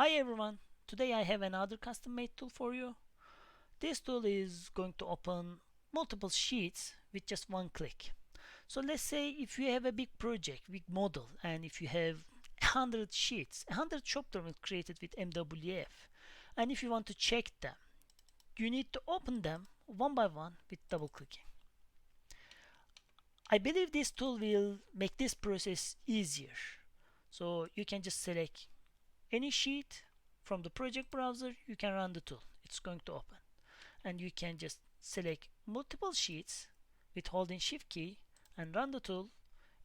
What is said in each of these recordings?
Hi everyone, today I have another custom made tool for you. This tool is going to open multiple sheets with just one click. So let's say if you have a big project, big model, and if you have 100 sheets, 100 shop drawings created with MWF, and if you want to check them, you need to open them one by one with double clicking. I believe this tool will make this process easier. So you can just select any sheet from the project browser, you can run the tool. It's going to open. And you can just select multiple sheets with holding shift key and run the tool.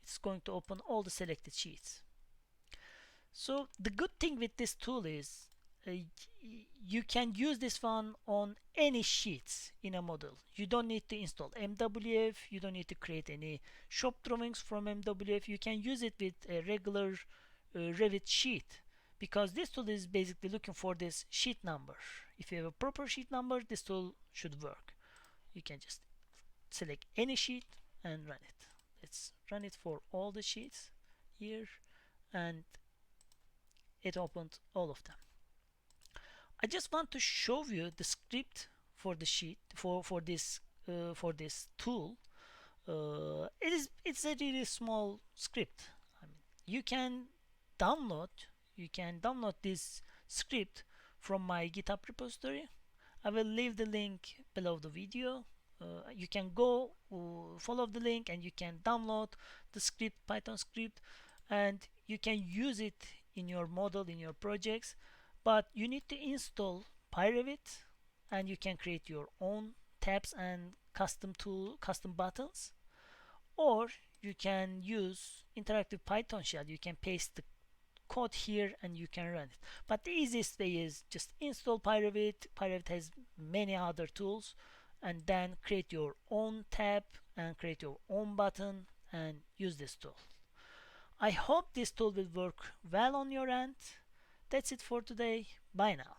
It's going to open all the selected sheets. So the good thing with this tool is you can use this one on any sheets in a model. You don't need to install MWF, you don't need to create any shop drawings from MWF. You can use it with a regular Revit sheet, because this tool is basically looking for this sheet number. If you have a proper sheet number, this tool should work. You can just select any sheet and run it. Let's run it for all the sheets here, and it opened all of them. I just want to show you the script for the sheet for this tool. It's a really small script. I mean, download you can download this script from my GitHub repository. I will leave the link below the video. You can go follow the link and you can download the script, Python script, and you can use it in your model, in your projects. But you need to install Revit, and you can create your own tabs and custom buttons, or you can use interactive Python shell. You can paste the code here and you can run it. But the easiest way is just install Revit. Revit has many other tools, and then create your own tab and create your own button and use this tool. I hope this tool will work well on your end. That's it for today. Bye now.